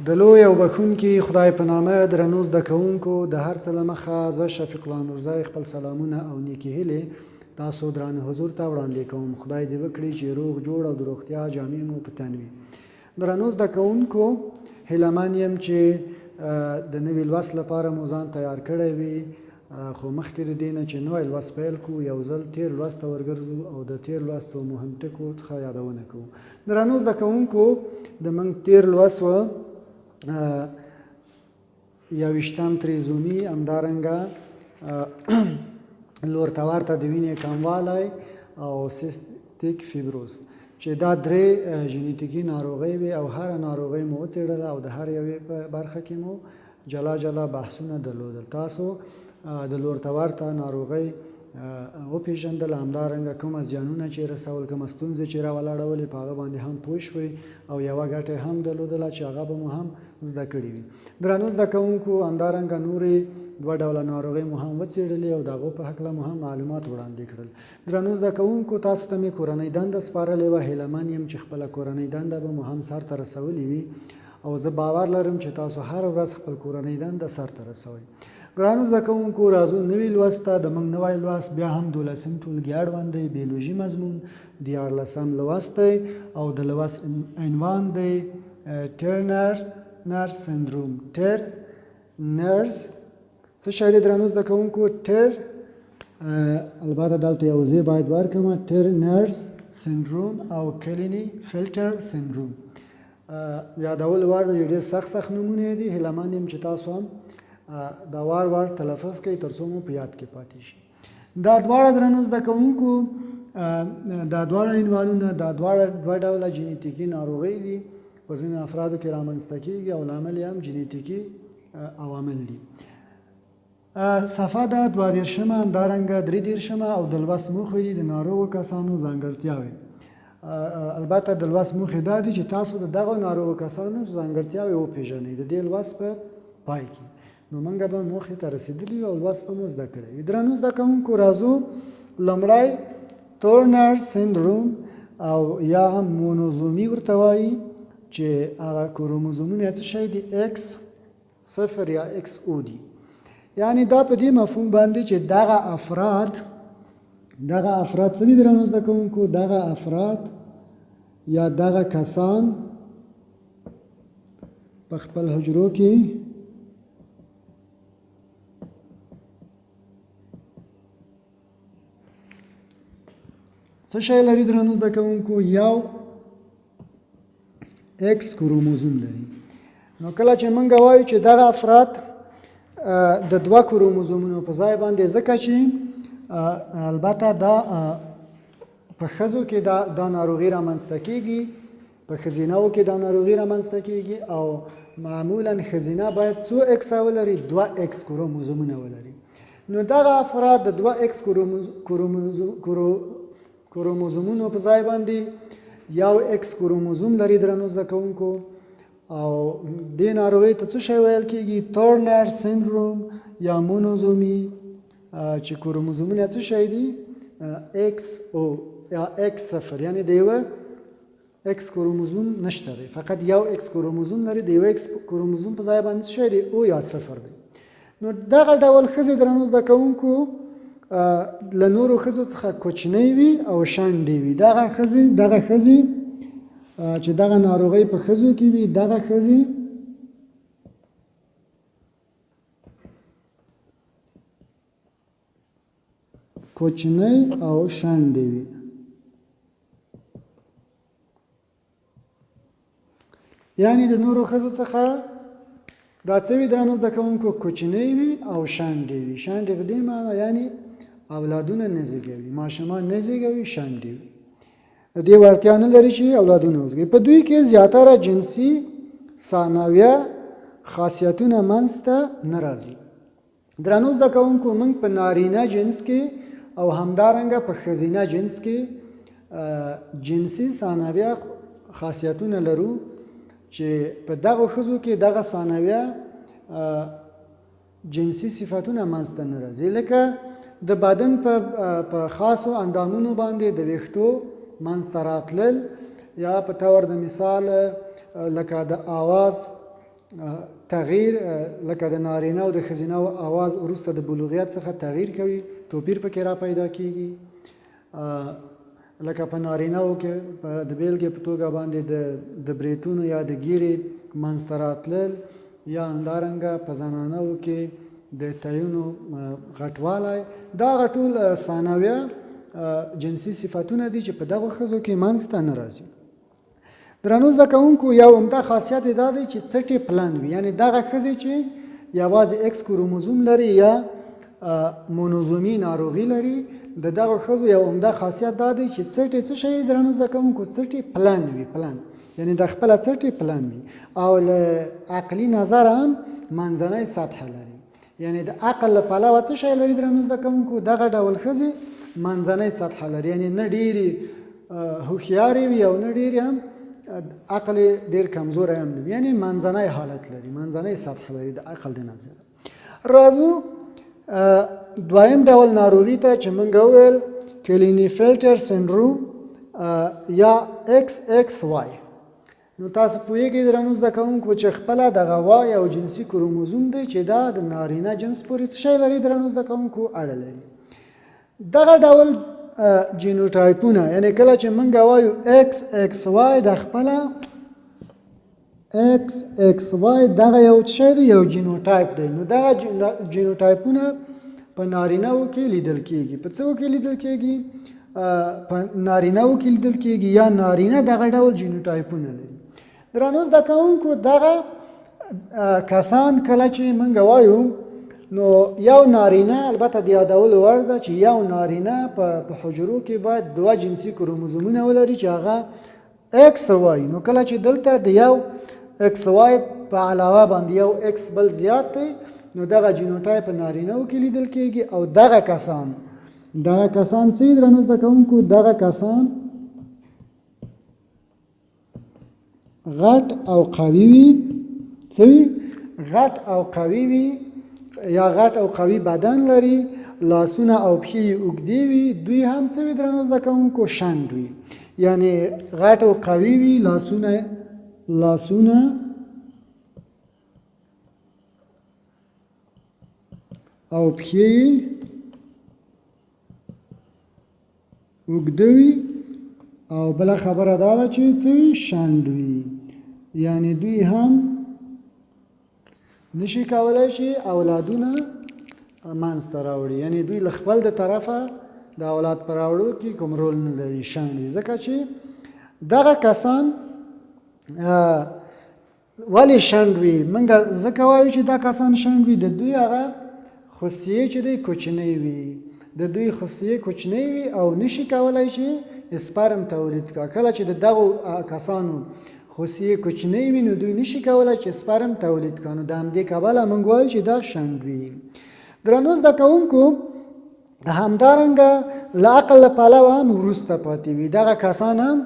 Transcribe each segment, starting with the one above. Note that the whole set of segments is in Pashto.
د لوی او بخښونکي خدای په نامه درنو زده کوونکو د هر څه له مخه زه شفیق الله نورزی خپل سلامونه او نیکې هیلې تاسو درانه حضور ته وړاندې کوم. خدای دې وکړي چې روغ جوړ او د روغتیا جامې مو په تن وي. درنو زده کوونکو، هیلهمن یم چې د نوي لوست لپاره مو ځان تیار کړی وي، خو مخکې د دې نه چې نوی لوست پیل کړو یو ځل تیر لوست ته ورګرځو او د تیر لوست څو مهم ټکو څخه یادونه کوو. درنو زده کوونکو، د موږ تیر لوست و 21 تریزومي، همدارنګه لورته ورته د وینې کموالی او سیستیک فیبروز، چې دا درې ژنیتیکي ناروغۍ وي او هره ناروغۍ مو وڅېړله او د هر یوې په برخه کې مو جلا جلا بحثونه درلودل. تاسو د لورته ورته ناروغۍ وپېژندل، همدارنګه کومه زیانونه چې رسول، کومه ستونزې چې راولاړولې په هغه باندې هم پوه شوئ او یوه ګټه هم درلودله چې هغه به مو هم زده کړي وي. درنو زده کوونکو، همدارنګه نورې دوه ډوله ناروغۍ مو هم وڅېړلې او د هغو په هکله مو هم معلومات وړاندې کړل. درنو زده کوونکو، تاسو ته مې کورنۍ دنده سپارلې وه. هیلهمن یم چې خپله کورنۍ دنده به مو هم سرته رسولې وي او زه باور لرم چې تاسو هره ورځ خپل کورنۍ دنده سرته رسوئ. ګرانو زده کوونکو، راځو نوي لوست ته. د موږ نوی لوست بیا هم 12 ټولګي اړوند دی، بیولوژي مضمون 14 لوست دی او د لوست عنوان دی ټرنر سندروم. ټرنرز څه شی دی درنو زده کوونکو؟ البته دلته یو ځای باید ورکړم، ټرنرز سندروم او کلینی فلټر سندروم. یادول وړ دی، ډېر سخت نومونه دي. هیلهمن یم چې تاسو هم دا وار تلفظ کوي تر څو مو په یاد کې پاتې شي. دا دواړه درنو زده کوونکو، دا دواړه عنوانونه، دا دواړه دوه ډوله جینیتیکي ناروغۍ دي، په ځینو افرادو کې رامنځته کېږي او لامل یې هم جینیتیکي عوامل دي. صفحه ده 42، همدارنګه 43 او د لوست موخې دي د ناروغو کسانو ځانګړتیاوې. البته د لوست موخې دا دي چې تاسو د دغو ناروغو کسانو ځانګړتیاوې وپېژنئ د دې لوست په پای کې. نو موږ به موخې ته رسېدلي او لوست به مو زده کړی وي. درنو زده کوونکو، راځو لومړی تورنر سندروم او یا هم مونوزومي ورته وایي، چې هغه کروموزومونه څه شی دي؟ X0 یا XO دي. یعنی دا په دې مفهوم باندې چې دغه افراد څه دي درنو زده کوونکو؟ دغه افراد یا دغه کسان په خپل حجرو کې څه شی لري درنو زده کوونکو؟ یو X کروموزوم لري. نو کله چې موږ وایو چې دغه افراد د دوه کروموزومونو په ځای باندې، ځکه چې البته دا په ښځو کې دا ناروغي رامنځته کېږي، په ښځینه‌و کې دا ناروغي رامنځته کېږي او معمولا ښځینه باید څو X ولري؟ 2X کروموزومونه ولري. نو دغه افراد د 2X کروموزومونو په ځای باندې یو X کروموزوم لري درنو زده کوونکو، او دې ناروغۍ ته څه شی ویل کېږي؟ تورنر سندروم یا مونوزومي، چې کروموزومونه څه شی دي؟ XO یا X0، یعنی د یوه X کروموزوم نشته دی، فقط یو X کروموزوم لري، د یو X کروموزوم په ځای باندې څه شی دی؟ O یا 0 دی. نو دغه ډول ښځې درنو زده کوونکو له نورو ښځو څخه کوچنۍ وي او شنډې وي. دغه ښځې چې دغه ناروغۍ په ښځو کې وي، دغه ښځې کوچنۍ او شنډې وي. یعنی د نورو ښځو څخه دا څه وي درنو زده کوونکو؟ کوچنۍ وي او شنډې وي. شنډې په دې معنی یعنی اولادونه نه زېږوي، ماشومان نه زېږوي، شنډې وي، د دې وړتیا نه لري چې اولادونه وزېږوي. په دوی کې زیاتره جنسي ثانویه خاصیتونه منځته نه راځي. درنو زده کوونکو، موږ په نارینه جنس کې او همدارنګه په ښځینه جنس کې جنسي ثانویه خاصیتونه لرو، چې په دغه ښځو کې دغه ثانویه جنسي صفتونه منځته نه راځي، لکه د بدن په خاصو اندامونو باندې د ویښتو منځته راتلل، یا په تور د مثال لکه د آواز تغییر لکه د نارینه او د ښځینه اواز وروسته د بلوغیت څخه تغییر کوي، توپیر پکې را پیدا کیږي. لکه په نارینهو کې د بیلګې په توګه باندې د بریتونو یا د ګیرې منځته راتلل، یا همدارنګه په زنانهو کې د تیونو غټوالی، دغه ټول ثانویه جنسي صفتونه دي چې په دغو ښځو کې منځته نه راځي. درنو زده کوونکو یو عمده خاصیت یې دا دی چې څټې پلن وي، یعنې دغه ښځې چې یوازې ایکس کروموزوم لري یا مونوزومي ناروغي لري، د دغه ښځو یو عمده خاصیت دا دی چې څټې څه شی درنو زده کوونکو، څټې پلن وي، پلن یعنې د خپله څټې پلن وي، او له عقلي نظره هم منځنۍ سطحه لري. یعنې د عقل له پلوه څه شی لري درنو زده کوونکو، دغه ډول ښځې منځنۍ سطحه لري، یعنې نه ډېرې هوښیارې وي او نه ډېرې هم عقل ډېر کمزوری هم نه وي، یعنې منځنی حالت لري، منځنۍ سطحه لري د عقل د نظره. راځو دویم ډول ناروغي ته چې موږ وویل کلینیفیلټر سنډروم یا XXY. نو تاسو پوهیږئ درنو زده کوونکو چې خپله دغه وای او جنسي کروموزوم دی چې دا د نارینه جنس پورې څه شی لري درنو زده کوونکو، اړه لري. دغه ډول جینوټایپونه، یعنی کله چې موږ وایو XXY د خپله XXY دغه یو شی دی، یو جینوټایپ دی. نو دغه جینوټایپونه په نارینهو کې لیدل کېږي. په څه کې لیدل کېږي؟ په نارینهو کې لیدل کېږي، یا نارینه دغه ډول جینوټایپونه لري. درنو زده کوونکو دغه کسان کله چې موږ وایو، نو یو نارینه، البته د یادولو وړ ده چې یو نارینه په حجرو کې باید دوه جنسي کروموزومونه ولري چې هغه XY. نو کله چې دلته د یو XY په علاوه باندې یو X بل زیات دی، نو دغه جینوټایپ په نارینهو کې لیدل کېږي. او دغه کسان څه درنو زده کوونکو، دغه کسان غټ او قوي وي. څه وي؟ غټ او قوي وي، یا غټ او قوي بدن لري، لاسونه او پښې اوږدې وي. دوی هم څه وي درنو زده کوونکو، شنډ وي، یعنې غټ او قوي وي، لاسونه او پښې اوږده وي، او بله خبره دا ده چې څه وي، شنډ وي، یعنې دوی هم نشي کولای شي اولادونه منځته راوړي، یعنې دوی له خپل د طرفه د اولاد په راوړو کې کوم رول نه لري، شنډ وي. ځکه چې دغه کسان ولې شنډ وي؟ موږ ځکه وایو چې دا کسان شنډ وي، د دوی هغه خصیې چې دی کوچنۍ وي، د دوی خصیې کوچنۍ وي او نشي کولای شي سپرم تولید کړي. کله چې د دغو کسانو خصیې کوچنۍ وي، نو دوی نشي کولای چې سپرم تولید کړي. نو د همدې کبله موږ وایو چې دا شنډ وي. درنو زده کوونکو همدارنګه له عقل له پلوه هم وروسته پاتې وي. دغه کسان هم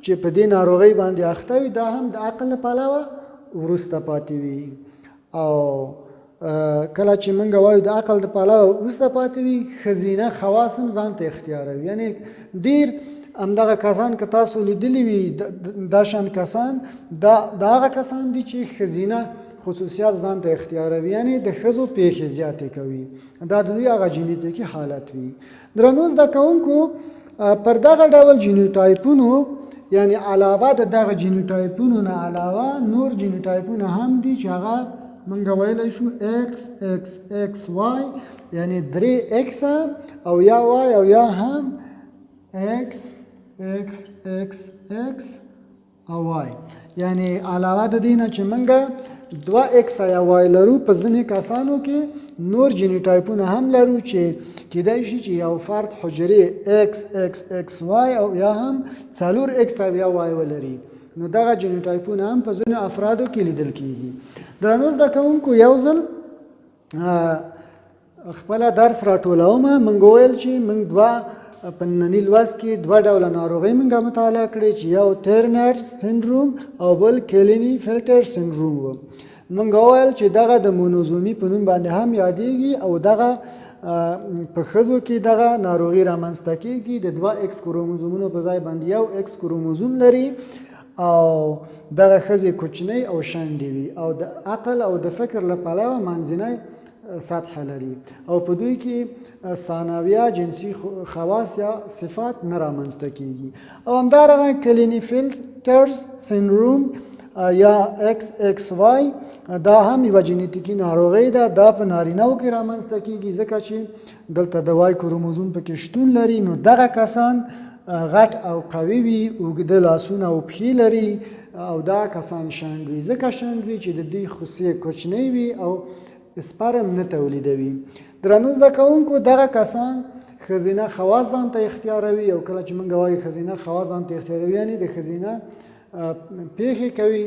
چې په دې ناروغۍ باندې اخته وي، دا هم د عقل له پلوه وروسته پاتې وي. او کله چې موږ وایو د عقل د پلوه وروسته پاتې وي، ښځینه خواص هم ځان ته اختیاروي. یعنې ډېر همدغه کسان که تاسو لیدلی وي، دا شان کسان دا هغه کسان دي چې ښځینه خصوصیات ځان ته اختیاروي، یعنې د ښځو پېښې زیاتې کوي. دا د دوی هغه جینیتیکي حالت وي. درنو زده کوونکو پر دغه ډول جینوټایپونو، یعنې علاوه د دغه جینوټایپونو نه علاوه نور جینوټایپونه هم دي چې هغه موږ ویلی شو XXXY، یعنې 3X او یا Y او یا هم XXXX او Y. یعنې علاوه د دې نه چې موږ 2X یا Y لرو، په ځینې کسانو کې نور جینوټایپونه هم لرو چې کیدای شي چې یو فرد حجرې XXXY او یا هم 4X او یا Y ولري. نو دغه جینوټایپونه هم په ځینو افرادو کې لیدل کېږي. درنو زده کوونکو یو ځل خپله درس راټولومه. موږ وویل چې موږ په ننني لوست کې دوه ډوله ناروغۍ موږ مطالعه کړې چې یو ترنر سنډروم او بل کلینیفیلټر سنډروم و. موږ وویل چې دغه د مونوزومي په نوم باندې هم یادېږي او دغه په ښځو کې دغه ناروغي رامنځته کېږي. د 2X کروموزومونو په ځای باندې یو X کروموزوم لري او دغه ښځې کوچنۍ او شنډې وي او د عقل او د فکر له پلوه منځنۍ سطح لري او په دوی کې ثانویه جنسي خواص یا صفات نه رامنځته کیږي او همدارنګه کلینیفیلټرز سندروم یا XXY دا هم یوه جنیتیکي ناروغي ده دا په نارینه‌و کې رامنځته کیږي ځکه چې دلته د وای کروموزوم پکې شتون لري نو دغه کسان غټ او قوي وي اوږده لاسونه او پښې لري او دا کسان شنډ وي ځکه شنډ وي چې د دوی خوسې کوچنۍ وي او سپرم نه تولیدوي درنو زده کوونکو دغه کسان ښځینه خواص ځان ته اختیاروي او کله چې موږ وایو ښځینه خواص ځان ته اختیاروي یعنې د ښځینه پیښې کوي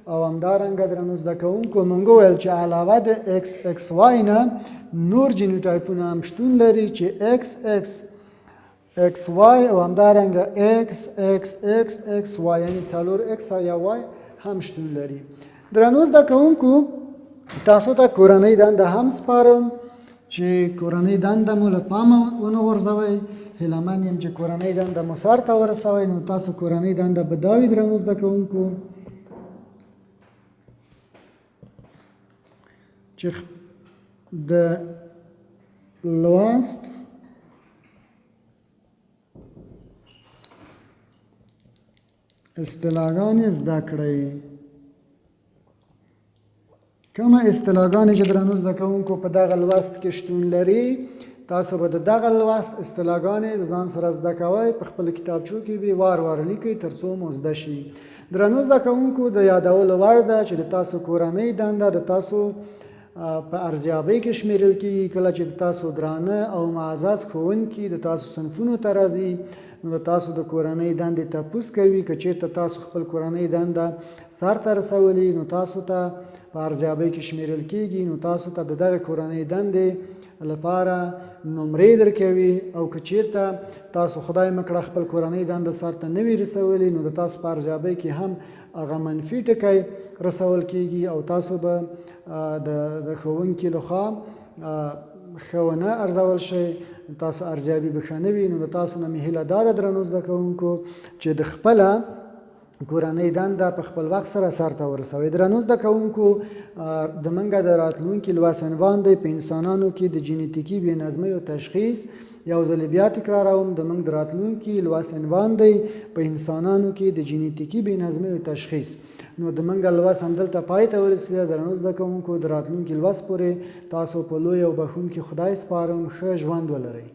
او همدارنګه درنو زده کوونکو موږ وویل چې علاوه د XXY نه نور جینوټایپونه هم شتون لري چې XXY او همدارنګه XXXXY یعنې 4X یا Y هم شتون لري درنو زده کوونکو تاسو ته کورنۍ دنده هم سپارم چې کورنۍ دنده مو له پامه ونه غورځوئ هیله من یم چې کورنۍ دنده مو سر ته ورسوئ نو تاسو کورنۍ دنده به دا وي درنو زده کوونکو چې د لوست اصطلاحګانې زده کړئ کومه اصطلاحګانې چې درنو زده کوونکو په دغه لوست کې شتون لري تاسو به د دغه لوست اصطلاحګانې د ځان سره زده کوئ په خپل کتابچو کې به وار وار لیکئ تر څو مو زده شي درنو زده کوونکو د یادولو وړ ده چې د تاسو کورنۍ دنده د تاسو په ارزیابۍ کې شمیرل کېږي کله چې د تاسو درانه او معزز ښوونکي د تاسو صنفونو ته راځي نو د تاسو د کورنۍ دندې تپوس کوي که چېرته تاسو خپل کورنۍ دنده سر ته رسولي نو تاسو ته په ارزیابۍ کې شمیرل کېږي نو تاسو ته د دغه کورنۍ دندې لپاره نمرې درکوي او که چېرته تاسو خدای مه کړه خپل کورنۍ دنده سر ته نه وي رسولي نو د تاسو په ارزیابۍ کې هم هغه منفي ټکی رسول کېږي او تاسو به د ښوونکي لخوا ښه ونه ارزول شئ تاسو ارزیابي به ښه نه وي نو د تاسو نه مې هیله دا ده درنو زده کوونکو چې د خپله کورنۍ دنده په خپل وخت سره سرته ورسوئ درنو زده کوونکو د موږ د راتلونکي لوست عنوان دی په انسانانو کې د جینیتیکي بې نظمیو تشخیص یو ځل بیا تکراروم د موږ د راتلونکي لوست عنوان دی په انسانانو کې د جینیتیکي بې نظمیو تشخیص نو د موږ لوست همدلته پای ته ورسېده درنو زده کوونکو د راتلونکي لوست پورې تاسو په لوی او بښونکي خدای سپارم ښه ژوند ولرئ